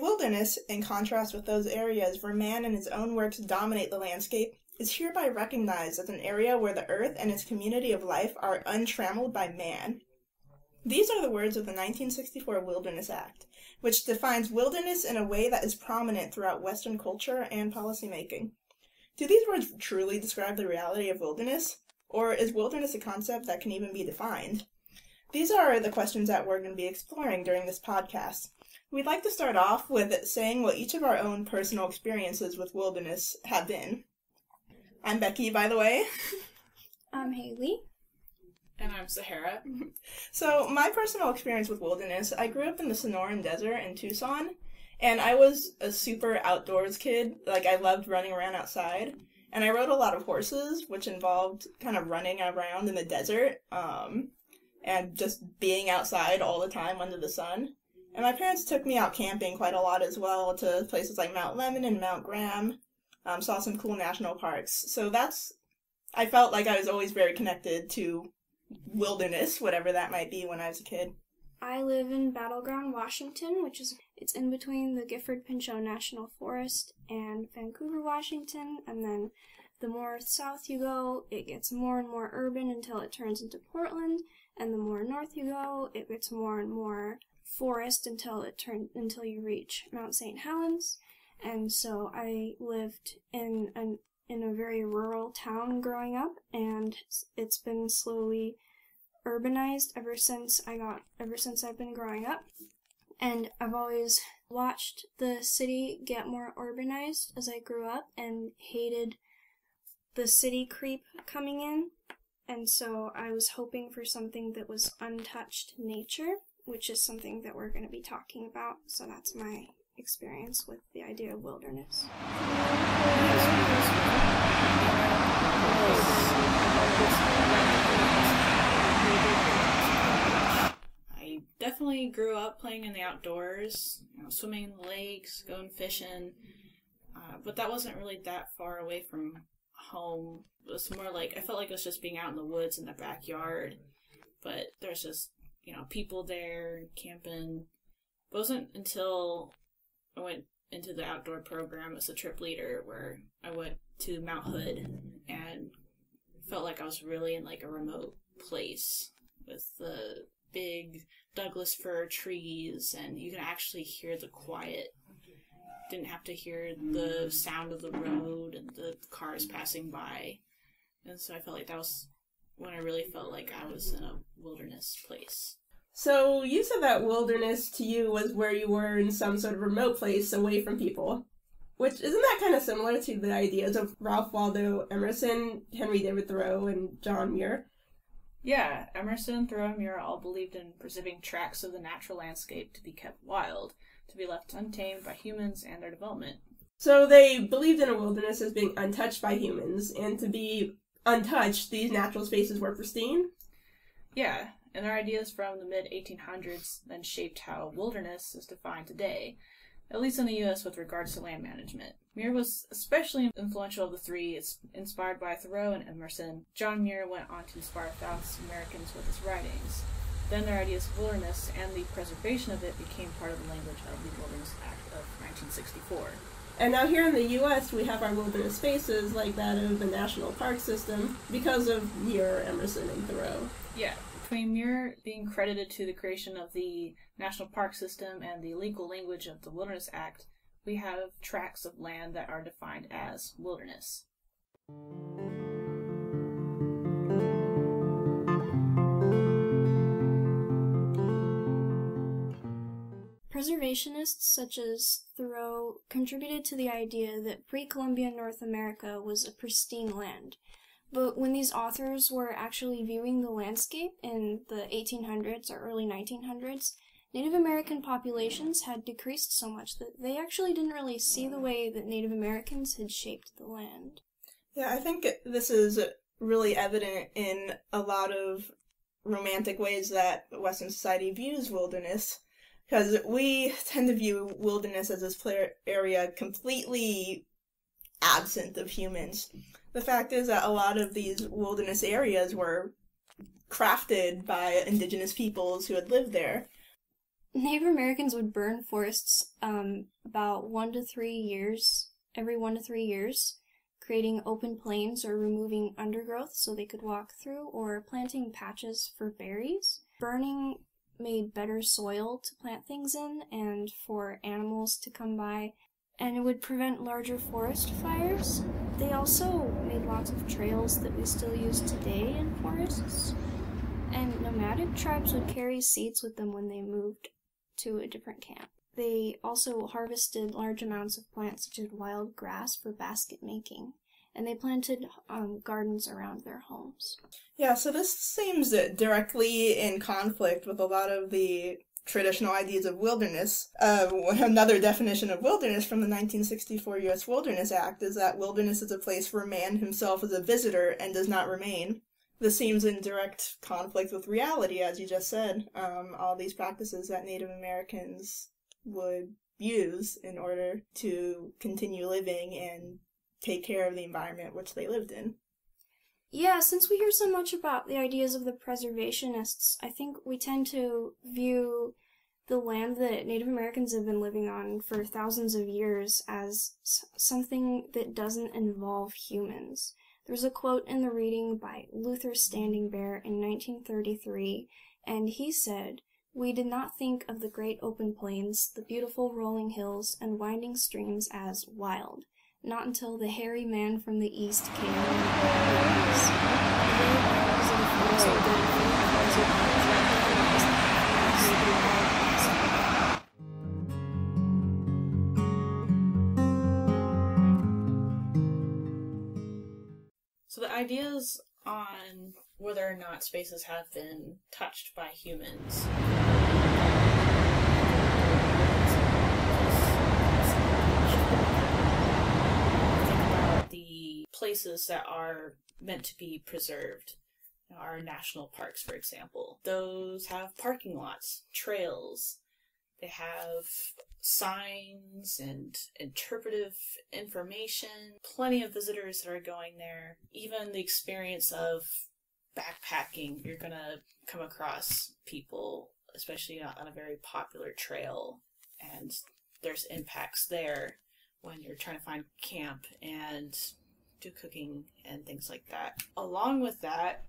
wilderness, in contrast with those areas where man and his own works dominate the landscape, is hereby recognized as an area where the earth and its community of life are untrammeled by man. These are the words of the 1964 Wilderness Act, which defines wilderness in a way that is prominent throughout Western culture and policymaking. Do these words truly describe the reality of wilderness? Or is wilderness a concept that can even be defined? These are the questions that we're going to be exploring during this podcast. We'd like to start off with saying what each of our own personal experiences with wilderness have been. I'm Becky, by the way. I'm Haley. And I'm Sahara. So, my personal experience with wilderness, I grew up in the Sonoran Desert in Tucson, and I was a super outdoors kid. Like, I loved running around outside, and I rode a lot of horses, which involved kind of running around in the desert, and just being outside all the time under the sun. And my parents took me out camping quite a lot as well, to places like Mount Lemmon and Mount Graham. Saw some cool national parks. So I felt like I was always very connected to wilderness, whatever that might be, when I was a kid. I live in Battleground, Washington, it's in between the Gifford-Pinchot National Forest and Vancouver, Washington, and then the more south you go, it gets more and more urban until it turns into Portland, and the more north you go, it gets more and more forest until you reach Mount St. Helens. And so I lived in a very rural town growing up, and it's been slowly urbanized ever since I've been growing up. And I've always watched the city get more urbanized as I grew up and hated the city creep coming in. And so I was hoping for something that was untouched nature, which is something that we're going to be talking about. So that's my experience with the idea of wilderness. I definitely grew up playing in the outdoors, swimming in the lakes, going fishing, but that wasn't really that far away from home. It was more like, I felt like it was just being out in the woods in the backyard, but there's just, people there, camping. It wasn't until I went into the outdoor program as a trip leader where I went to Mount Hood and felt like I was really in like a remote place with the big Douglas fir trees, and you can actually hear the quiet. Didn't have to hear the sound of the road and the cars passing by. And so I felt like that was when I really felt like I was in a wilderness place. So you said that wilderness to you was where you were in some sort of remote place away from people. Which, isn't that kind of similar to the ideas of Ralph Waldo Emerson, Henry David Thoreau, and John Muir? Yeah, Emerson, Thoreau, and Muir all believed in preserving tracts of the natural landscape to be kept wild, to be left untamed by humans and their development. So they believed in a wilderness as being untouched by humans, and to be untouched, these natural spaces were pristine? Yeah, and their ideas from the mid-1800s then shaped how wilderness is defined today, at least in the U.S. with regards to land management. Muir was especially influential of the three. It's inspired by Thoreau and Emerson. John Muir went on to inspire thousands of Americans with his writings. Then their ideas of wilderness and the preservation of it became part of the language of the Wilderness Act of 1964. And now here in the U.S., we have our wilderness spaces like that of the National Park System because of Muir, Emerson, and Thoreau. Yeah, between Muir being credited to the creation of the National Park System and the legal language of the Wilderness Act, we have tracts of land that are defined as wilderness. Preservationists such as Thoreau contributed to the idea that pre-Columbian North America was a pristine land. But when these authors were actually viewing the landscape in the 1800s or early 1900s, Native American populations had decreased so much that they actually didn't really see the way that Native Americans had shaped the land. Yeah, I think this is really evident in a lot of romantic ways that Western society views wilderness, because we tend to view wilderness as this area completely absent of humans. The fact is that a lot of these wilderness areas were crafted by indigenous peoples who had lived there. Native Americans would burn forests about every 1 to 3 years, creating open plains or removing undergrowth so they could walk through, or planting patches for berries. Burning made better soil to plant things in and for animals to come by, and it would prevent larger forest fires. They also made lots of trails that we still use today in forests. And nomadic tribes would carry seeds with them when they moved to a different camp. They also harvested large amounts of plants such as wild grass for basket making, and they planted gardens around their homes. Yeah, so this seems directly in conflict with a lot of the traditional ideas of wilderness. Another definition of wilderness from the 1964 U.S. Wilderness Act is that wilderness is a place where man himself is a visitor and does not remain. This seems in direct conflict with reality, as you just said. All these practices that Native Americans would use in order to continue living and take care of the environment which they lived in. Yeah, since we hear so much about the ideas of the preservationists, I think we tend to view the land that Native Americans have been living on for thousands of years as something that doesn't involve humans. There's a quote in the reading by Luther Standing Bear in 1933, and he said, "We did not think of the great open plains, the beautiful rolling hills, and winding streams as wild. Not until the hairy man from the east came So the ideas on whether or not spaces have been touched by humans. The places that are meant to be preserved, our national parks, for example. Those have parking lots, trails. They have signs and interpretive information. Plenty of visitors that are going there. Even the experience of backpacking, you're going to come across people, especially on a very popular trail, and there's impacts there when you're trying to find camp and do cooking and things like that. Along with that,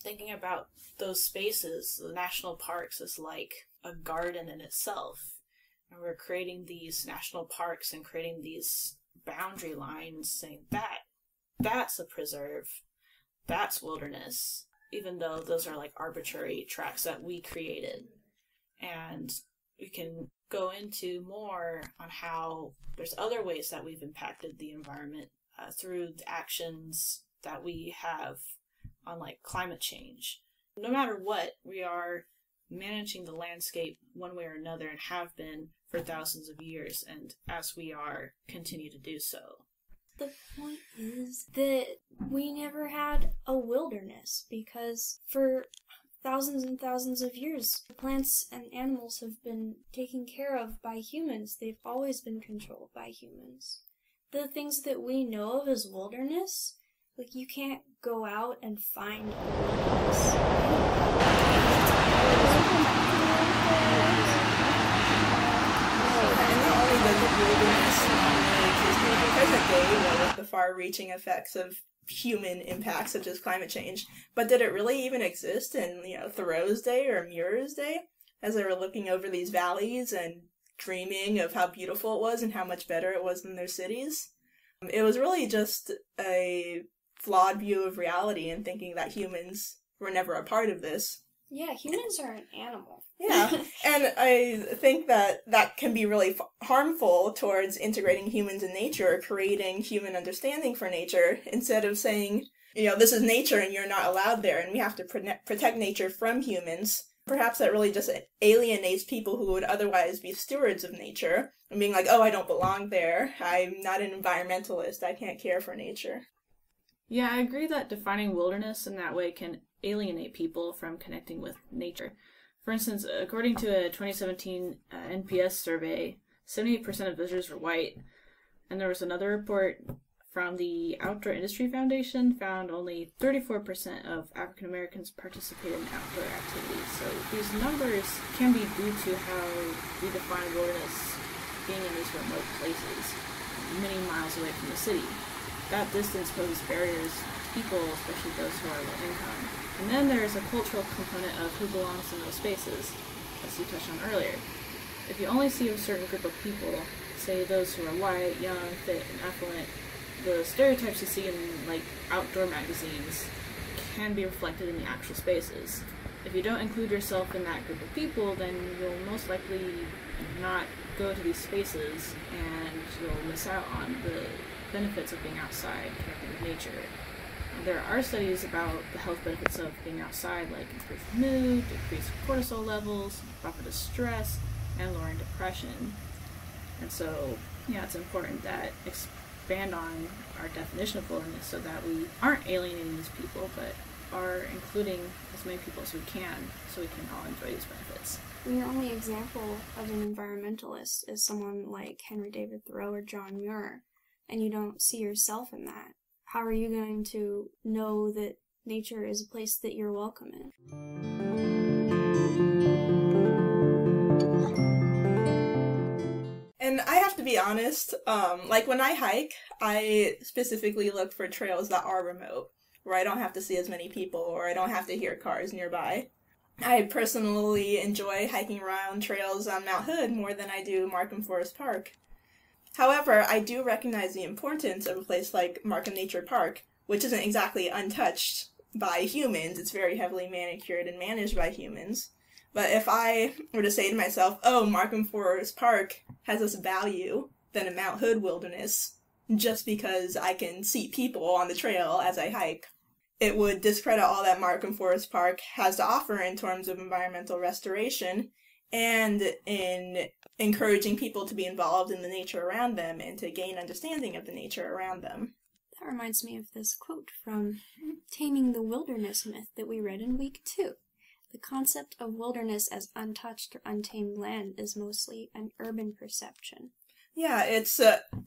thinking about those spaces, the national parks is like a garden in itself. And we're creating these national parks and creating these boundary lines saying that's a preserve, that's wilderness, even though those are like arbitrary tracks that we created. And we can go into more on how there's other ways that we've impacted the environment through the actions that we have on like climate change. No matter what, we are managing the landscape one way or another and have been for thousands of years, and as we are, continue to do so. The point is that we never had a wilderness because for thousands and thousands of years, plants and animals have been taken care of by humans. They've always been controlled by humans. The things that we know of as wilderness, like you can't go out and find a wilderness. Present day with the far-reaching effects of human impacts such as climate change, but did it really even exist in Thoreau's day or Muir's day, as they were looking over these valleys and dreaming of how beautiful it was and how much better it was than their cities? It was really just a flawed view of reality and thinking that humans were never a part of this. Yeah, humans are an animal. Yeah, and I think that can be really harmful towards integrating humans in nature, creating human understanding for nature, instead of saying, this is nature and you're not allowed there, and we have to protect nature from humans. Perhaps that really just alienates people who would otherwise be stewards of nature, and being like, oh, I don't belong there, I'm not an environmentalist, I can't care for nature. Yeah, I agree that defining wilderness in that way can alienate people from connecting with nature. For instance, according to a 2017 NPS survey, 78% of visitors were white, and there was another report from the Outdoor Industry Foundation found only 34% of African Americans participate in outdoor activities. So these numbers can be due to how we define wilderness being in these remote places, many miles away from the city. That distance poses barriers to people, especially those who are low income. And then there's a cultural component of who belongs in those spaces, as you touched on earlier. If you only see a certain group of people, say those who are white, young, fit, and affluent, the stereotypes you see in like outdoor magazines can be reflected in the actual spaces. If you don't include yourself in that group of people, then you'll most likely not go to these spaces and you'll miss out on the benefits of being outside, connecting with nature. There are studies about the health benefits of being outside, like improved mood, decreased cortisol levels, rapid stress, and lowering depression. And so, yeah, it's important that expand on our definition of wilderness so that we aren't alienating these people, but are including as many people as we can so we can all enjoy these benefits. Your only example of an environmentalist is someone like Henry David Thoreau or John Muir, and you don't see yourself in that. How are you going to know that nature is a place that you're welcome in? And I have to be honest, like when I hike, I specifically look for trails that are remote, where I don't have to see as many people or I don't have to hear cars nearby. I personally enjoy hiking around trails on Mount Hood more than I do Markham Forest Park. However, I do recognize the importance of a place like Markham Nature Park, which isn't exactly untouched by humans. It's very heavily manicured and managed by humans. But if I were to say to myself, oh, Markham Forest Park has less value than a Mount Hood wilderness, just because I can see people on the trail as I hike, it would discredit all that Markham Forest Park has to offer in terms of environmental restoration and in encouraging people to be involved in the nature around them and to gain understanding of the nature around them. That reminds me of this quote from Taming the Wilderness Myth that we read in week 2. The concept of wilderness as untouched or untamed land is mostly an urban perception. Yeah, it's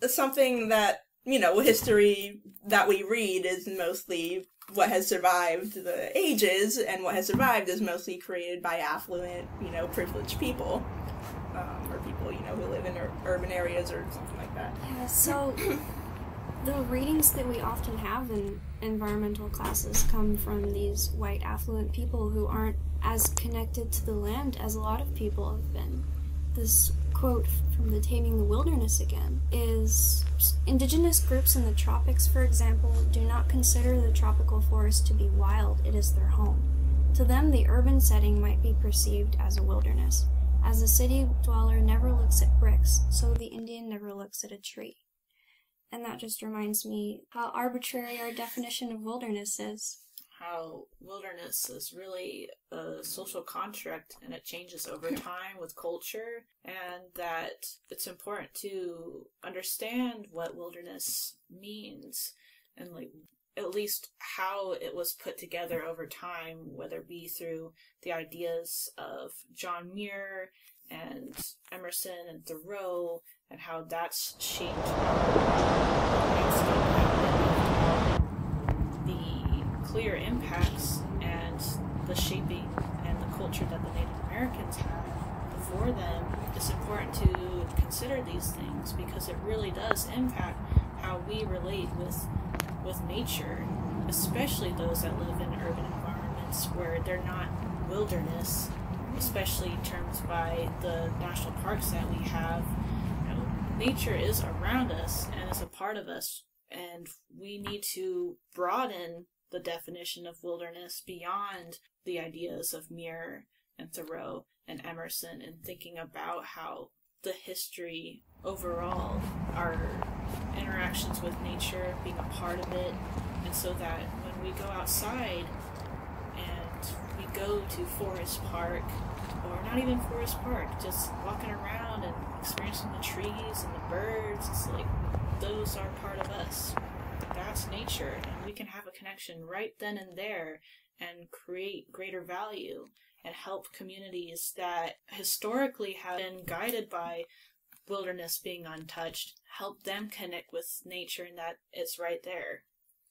something that, history that we read is mostly what has survived the ages, and what has survived is mostly created by affluent, privileged people, or people, who live in urban areas or something like that. Yeah, so the readings that we often have in environmental classes come from these white affluent people who aren't as connected to the land as a lot of people have been. This quote from the Taming the Wilderness again is, indigenous groups in the tropics, for example, do not consider the tropical forest to be wild, it is their home. To them, the urban setting might be perceived as a wilderness. As the city dweller never looks at bricks, so the Indian never looks at a tree. And that just reminds me how arbitrary our definition of wilderness is. How wilderness is really a social construct and it changes over time with culture, and that it's important to understand what wilderness means and at least how it was put together over time, whether it be through the ideas of John Muir and Emerson and Thoreau, and how that's shaped the clear impacts and the shaping and the culture that the Native Americans had before them. It's important to consider these things because it really does impact how we relate with nature, especially those that live in urban environments where they're not wilderness, especially termed by the national parks that we have. Nature is around us and is a part of us, and we need to broaden the definition of wilderness beyond the ideas of Muir and Thoreau and Emerson, and thinking about how the history overall, our interactions with nature, being a part of it, and so that when we go outside and we go to Forest Park, or not even Forest Park, just walking around and experiencing the trees and the birds, it's like those are part of us. That's nature, and we can have a connection right then and there and create greater value and help communities that historically have been guided by wilderness being untouched, help them connect with nature and that it's right there.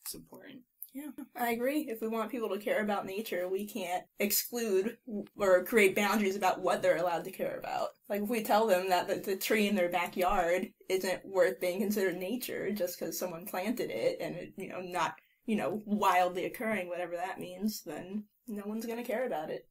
It's important. Yeah, I agree. If we want people to care about nature, we can't exclude or create boundaries about what they're allowed to care about. Like, if we tell them that the tree in their backyard isn't worth being considered nature just because someone planted it and it, not, wildly occurring, whatever that means, then no one's going to care about it.